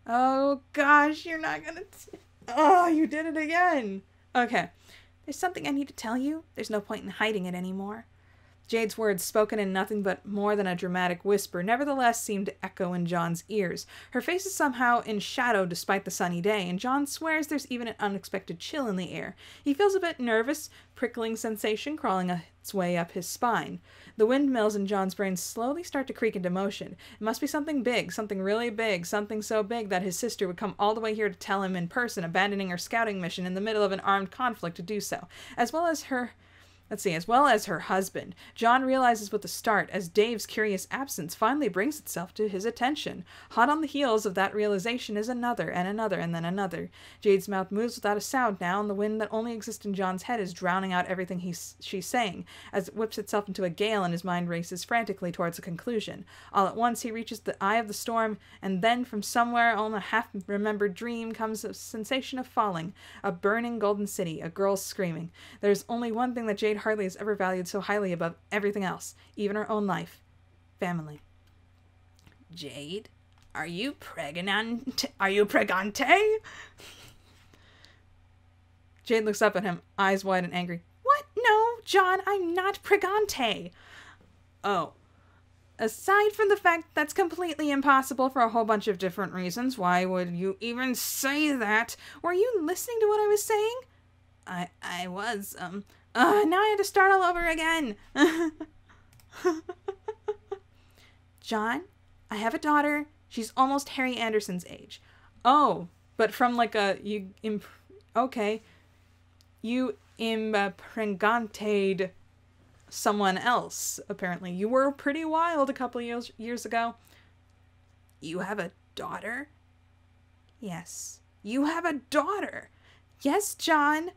Oh gosh, you're not gonna... Oh, you did it again. Okay, there's something I need to tell you. There's no point in hiding it anymore. Jade's words, spoken in nothing but more than a dramatic whisper, nevertheless seemed to echo in John's ears. Her face is somehow in shadow despite the sunny day, and John swears there's even an unexpected chill in the air. He feels a bit nervous, prickling sensation crawling its way up his spine. The windmills in John's brain slowly start to creak into motion. It must be something big, something really big, something so big that his sister would come all the way here to tell him in person, abandoning her scouting mission in the middle of an armed conflict to do so, as well as her husband. John realizes with a start as Dave's curious absence finally brings itself to his attention. Hot on the heels of that realization is another, and another, and then another. Jade's mouth moves without a sound now, and the wind that only exists in John's head is drowning out everything she's saying, as it whips itself into a gale and his mind races frantically towards a conclusion. All at once he reaches the eye of the storm, and then from somewhere on a half-remembered dream comes a sensation of falling, a burning golden city, a girl screaming. There's only one thing that Jade hardly has ever valued so highly above everything else, even her own life. Family. Jade, are you pregnant? Are you pregante? Jade looks up at him, eyes wide and angry. What? No, John, I'm not pregante. Oh. Aside from the fact that's completely impossible for a whole bunch of different reasons, why would you even say that? Were you listening to what I was saying? I was, now I had to start all over again. John, I have a daughter. She's almost Harry Anderson's age. Oh, but from like okay. You impregnated someone else, apparently. You were pretty wild a couple of years ago. You have a daughter? Yes. You have a daughter? Yes, John.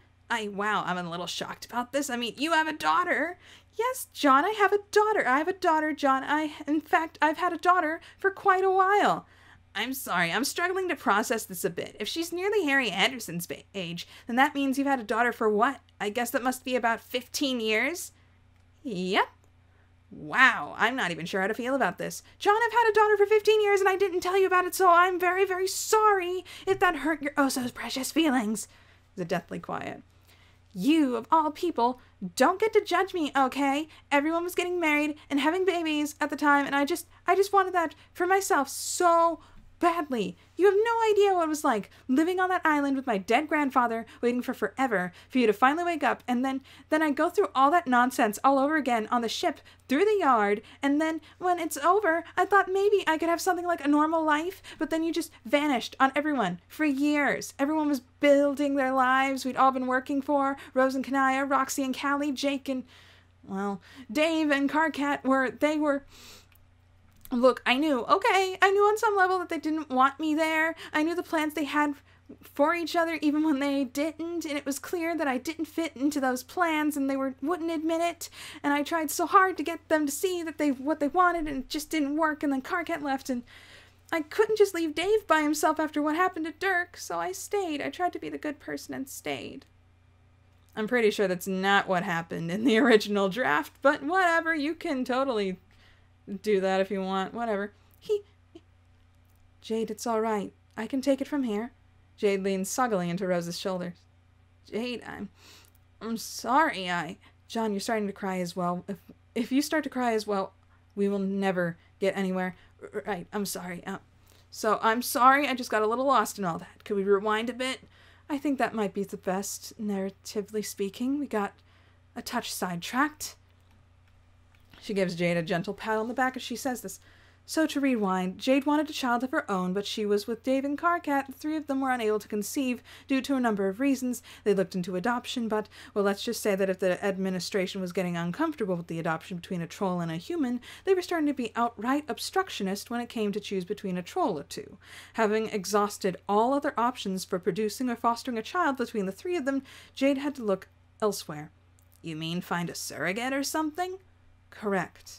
Wow, I'm a little shocked about this. I mean, you have a daughter. Yes, John, I have a daughter. I have a daughter, John. In fact, I've had a daughter for quite a while. I'm sorry, I'm struggling to process this a bit. If she's nearly Harry Anderson's age, then that means you've had a daughter for what? I guess that must be about 15 years? Yep. Wow, I'm not even sure how to feel about this. John, I've had a daughter for 15 years and I didn't tell you about it, so I'm very, very sorry if that hurt your oh-so-precious feelings. There's a deathly quiet. You, of all people, don't get to judge me, okay? Everyone was getting married and having babies at the time, and I just wanted that for myself so badly. You have no idea what it was like living on that island with my dead grandfather, waiting for forever for you to finally wake up, and then I go through all that nonsense all over again on the ship, through the yard, and then when it's over, I thought maybe I could have something like a normal life, but then you just vanished on everyone for years. Everyone was building their lives we'd all been working for. Rose and Kanaya, Roxy and Callie, Jake and, well, Dave and Carcat Look, I knew on some level that they didn't want me there. I knew the plans they had for each other even when they didn't, and it was clear that I didn't fit into those plans and they wouldn't admit it, and I tried so hard to get them to see that what they wanted, and it just didn't work, and then Karkat left, and I couldn't just leave Dave by himself after what happened to Dirk, so I stayed. I tried to be the good person and stayed. I'm pretty sure that's not what happened in the original draft, but whatever, you can totally do that if you want, whatever. Jade, it's all right. I can take it from here. Jade leans soggily into Rose's shoulders. Jade, I'm sorry, John, you're starting to cry as well. If you start to cry as well, we will never get anywhere. Right, I'm sorry. So I'm sorry, I just got a little lost in all that. Could we rewind a bit? I think that might be the best, narratively speaking. We got a touch sidetracked. She gives Jade a gentle pat on the back as she says this. So to rewind, Jade wanted a child of her own, but she was with Dave and Karkat. The three of them were unable to conceive due to a number of reasons. They looked into adoption, but, well, let's just say that if the administration was getting uncomfortable with the adoption between a troll and a human, they were starting to be outright obstructionist when it came to choose between a troll or two. Having exhausted all other options for producing or fostering a child between the three of them, Jade had to look elsewhere. You mean find a surrogate or something? Correct.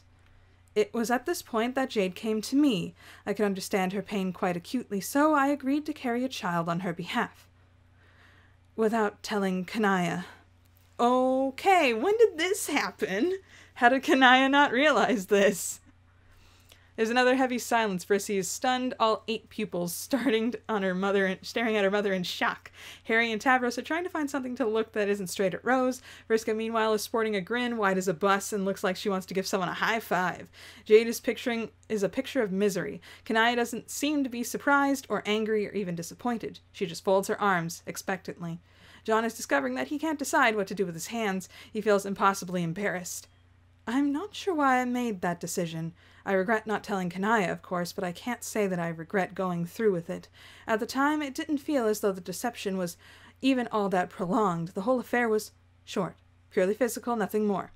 It was at this point that Jade came to me. I could understand her pain quite acutely, so I agreed to carry a child on her behalf. Without telling Kanaya. Okay, when did this happen? How did Kanaya not realize this? There's another heavy silence. Vriska is stunned, all 8 pupils staring at her mother in shock. Harry and Tavros are trying to find something to look that isn't straight at Rose. Vriska, meanwhile, is sporting a grin wide as a bus and looks like she wants to give someone a high five. Jade is a picture of misery. Kanaya doesn't seem to be surprised or angry or even disappointed. She just folds her arms expectantly. John is discovering that he can't decide what to do with his hands. He feels impossibly embarrassed. I'm not sure why I made that decision. I regret not telling Kanaya, of course, but I can't say that I regret going through with it. At the time, it didn't feel as though the deception was even all that prolonged. The whole affair was short, purely physical, nothing more.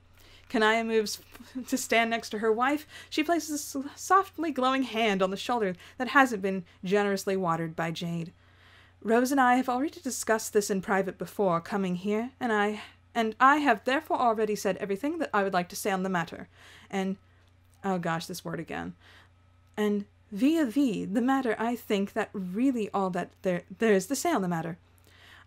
Kanaya moves to stand next to her wife. She places a softly glowing hand on the shoulder that hasn't been generously watered by Jade. Rose and I have already discussed this in private before coming here, and I have therefore already said everything that I would like to say on the matter. And, oh gosh, this word again. And vis-a-vis the matter, I think that really all that there is to say on the matter.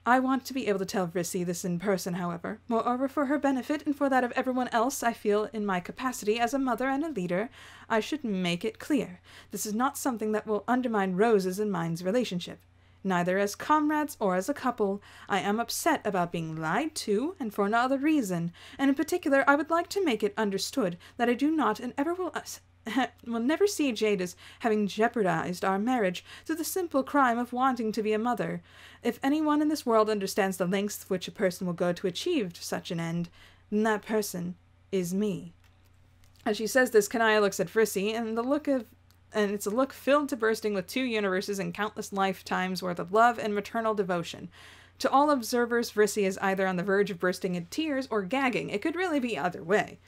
I want to be able to tell Vriska this in person, however. Moreover, for her benefit and for that of everyone else, I feel in my capacity as a mother and a leader, I should make it clear. This is not something that will undermine Rose's and mine's relationship. Neither as comrades or as a couple. I am upset about being lied to, and for no other reason. And in particular, I would like to make it understood that I do not and ever will never see Jade as having jeopardized our marriage through the simple crime of wanting to be a mother. If anyone in this world understands the lengths which a person will go to achieve such an end, then that person is me. As she says this, Kanaya looks at Vriska, and it's a look filled to bursting with 2 universes and countless lifetimes worth of love and maternal devotion. To all observers, Vriska is either on the verge of bursting in tears or gagging. It could really be either way.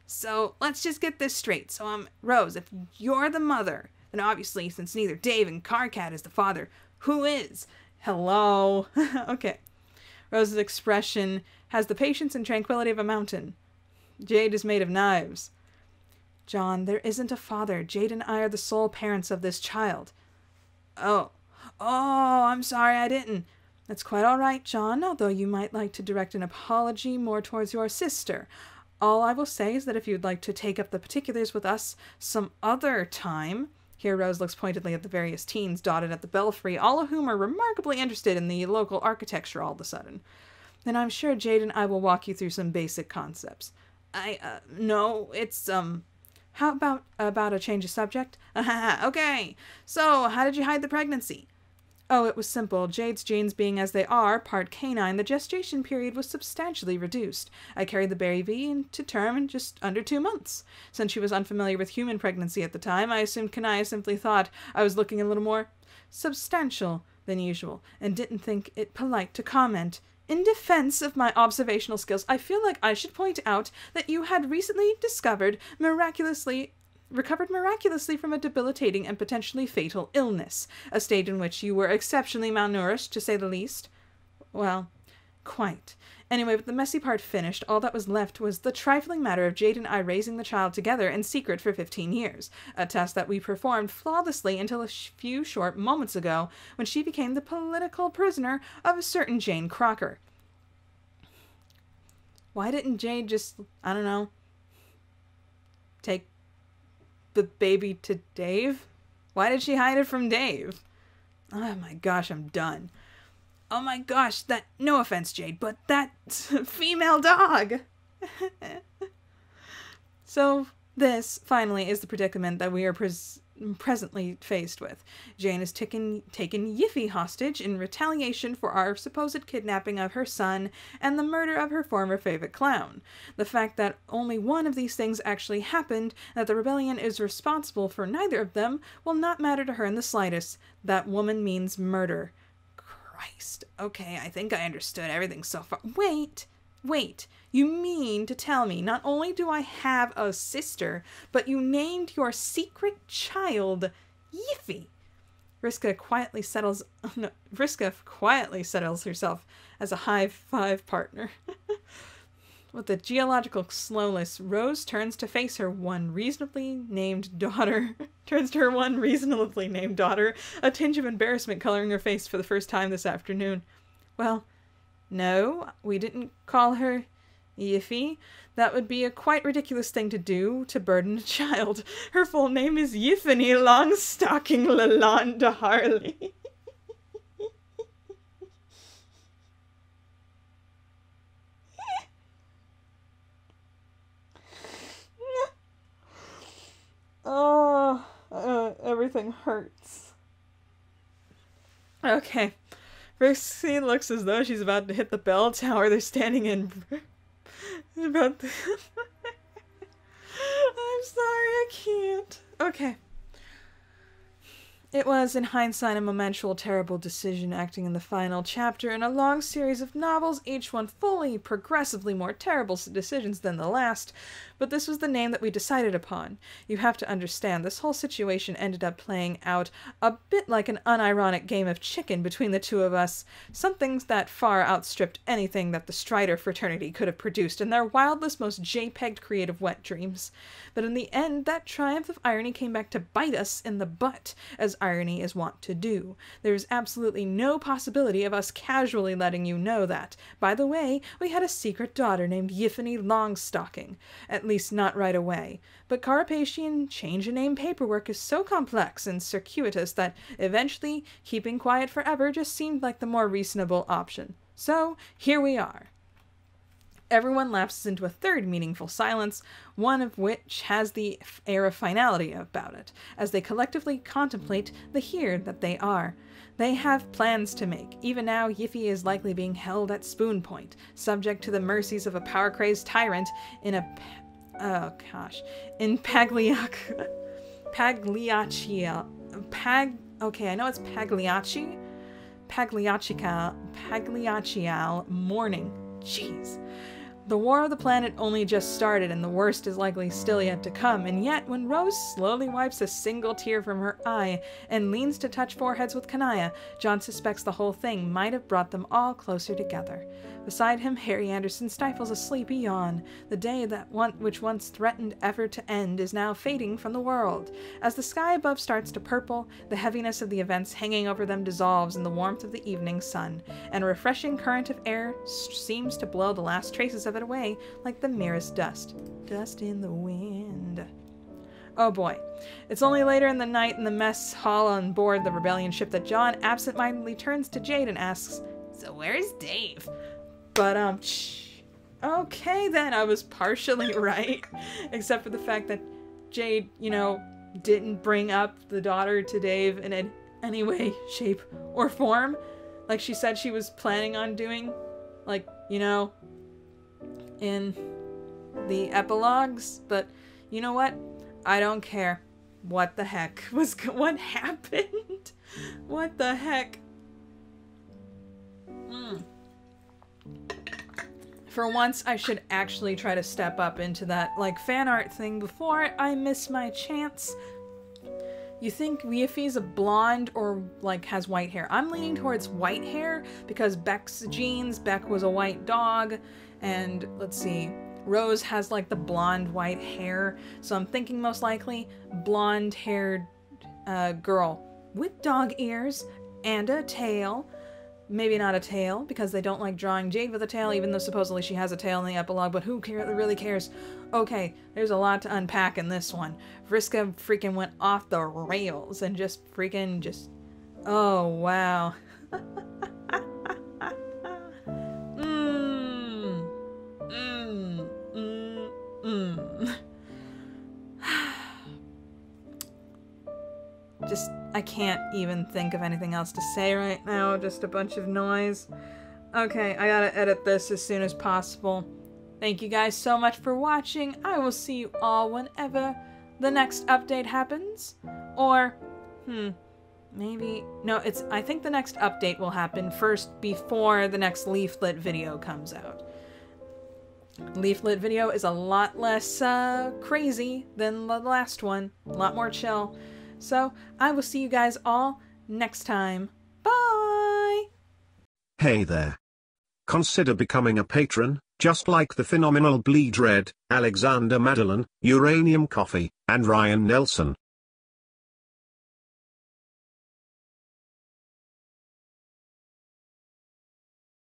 So, let's just get this straight. So, Rose, if you're the mother, then obviously, since neither Dave and Karkat is the father, who is? Hello? Okay. Rose's expression has the patience and tranquility of a mountain. Jade is made of knives. John, there isn't a father. Jade and I are the sole parents of this child. Oh, I'm sorry, I didn't. That's quite all right, John, although you might like to direct an apology more towards your sister. All I will say is that if you'd like to take up the particulars with us some other time... Here Rose looks pointedly at the various teens dotted at the belfry, all of whom are remarkably interested in the local architecture all of a sudden. Then I'm sure Jade and I will walk you through some basic concepts. No, it's, How about a change of subject? Okay. So, how did you hide the pregnancy? Oh, it was simple. Jade's genes being as they are, part canine, the gestation period was substantially reduced. I carried the baby into term in just under 2 months. Since she was unfamiliar with human pregnancy at the time, I assumed Kanaya simply thought I was looking a little more substantial than usual, and didn't think it polite to comment. In defense of my observational skills, I feel like I should point out that you had recently discovered, miraculously recovered miraculously from a debilitating and potentially fatal illness, a state in which you were exceptionally malnourished, to say the least. Well, quite. Anyway, with the messy part finished, all that was left was the trifling matter of Jade and I raising the child together in secret for 15 years, a task that we performed flawlessly until a few short moments ago, when she became the political prisoner of a certain Jane Crocker. Why didn't Jade just, I don't know, take the baby to Dave? Why did she hide it from Dave? Oh my gosh, I'm done. Oh my gosh, no offense, Jade, but that female dog. So this, finally, is the predicament that we are presently faced with. Jane has taken Yiffy hostage in retaliation for our supposed kidnapping of her son and the murder of her former favorite clown. The fact that only one of these things actually happened, and that the rebellion is responsible for neither of them, will not matter to her in the slightest. That woman means murder. Christ. Okay, I think I understood everything so far. Wait. You mean to tell me not only do I have a sister, but you named your secret child Yiffy? Vriska quietly settles herself as a high-five partner. With a geological slowness, Rose turns to her one reasonably named daughter, a tinge of embarrassment coloring her face for the first time this afternoon. Well, no, we didn't call her Yiffy. That would be a quite ridiculous thing to do, to burden a child. Her full name is Yiffany Longstocking Lalonde Harley. Everything hurts. Okay. Vriska looks as though she's about to hit the bell tower they're standing in. I'm sorry, I can't. Okay. It was, in hindsight, a momental, terrible decision acting in the final chapter in a long series of novels, each one fully, progressively more terrible decisions than the last, but this was the name that we decided upon. You have to understand, this whole situation ended up playing out a bit like an unironic game of chicken between the two of us, something that far outstripped anything that the Strider fraternity could have produced in their wildest, most JPEG'd creative wet dreams. But in the end, that triumph of irony came back to bite us in the butt, as irony is wont to do. There is absolutely no possibility of us casually letting you know that. By the way, we had a secret daughter named Yiffany Longstocking. At least not right away. But Carapacian change-of-name paperwork is so complex and circuitous that eventually keeping quiet forever just seemed like the more reasonable option. So, here we are. Everyone lapses into a third meaningful silence, one of which has the air of finality about it, as they collectively contemplate the here that they are. They have plans to make. Even now, Yiffy is likely being held at spoon point, subject to the mercies of a power-crazed tyrant in Pagliaccial mourning. Jeez. The war of the planet only just started, and the worst is likely still yet to come, and yet when Rose slowly wipes a single tear from her eye and leans to touch foreheads with Kanaya, John suspects the whole thing might have brought them all closer together. Beside him, Harry Anderson stifles a sleepy yawn. The day which once threatened ever to end is now fading from the world. As the sky above starts to purple, the heaviness of the events hanging over them dissolves in the warmth of the evening sun, and a refreshing current of air seems to blow the last traces of it away like the merest dust. Dust in the wind. Oh boy. It's only later in the night in the mess hall on board the rebellion ship that John absentmindedly turns to Jade and asks, "So where's Dave?" But, okay then, I was partially right. Except for the fact that Jade, didn't bring up the daughter to Dave in any way, shape, or form. Like she said she was planning on doing. Like, in the epilogues. But, you know what? I don't care. What the heck what happened? What the heck? For once, I should actually try to step up into that, like, fan art thing before I miss my chance. You think LaureledEevees a blonde or, like, has white hair? I'm leaning towards white hair because Beck's genes. Beck was a white dog. And, let's see, Rose has, like, the blonde white hair. So I'm thinking most likely blonde-haired girl with dog ears and a tail. Maybe not a tail, because they don't like drawing Jade with a tail, even though supposedly she has a tail in the epilogue, but who really cares? Okay, there's a lot to unpack in this one. Vriska freaking went off the rails and just oh, wow. I can't even think of anything else to say right now, just a bunch of noise. Okay, I gotta edit this as soon as possible. Thank you guys so much for watching. I will see you all whenever the next update happens. Or, maybe, no, I think the next update will happen first before the next leaflet video comes out. Leaflet video is a lot less crazy than the last one, a lot more chill. So, I will see you guys all next time. Bye! Hey there. Consider becoming a patron, just like the phenomenal Bleed Red, Alexander Madeline, Uranium Coffee, and Ryan Nelson.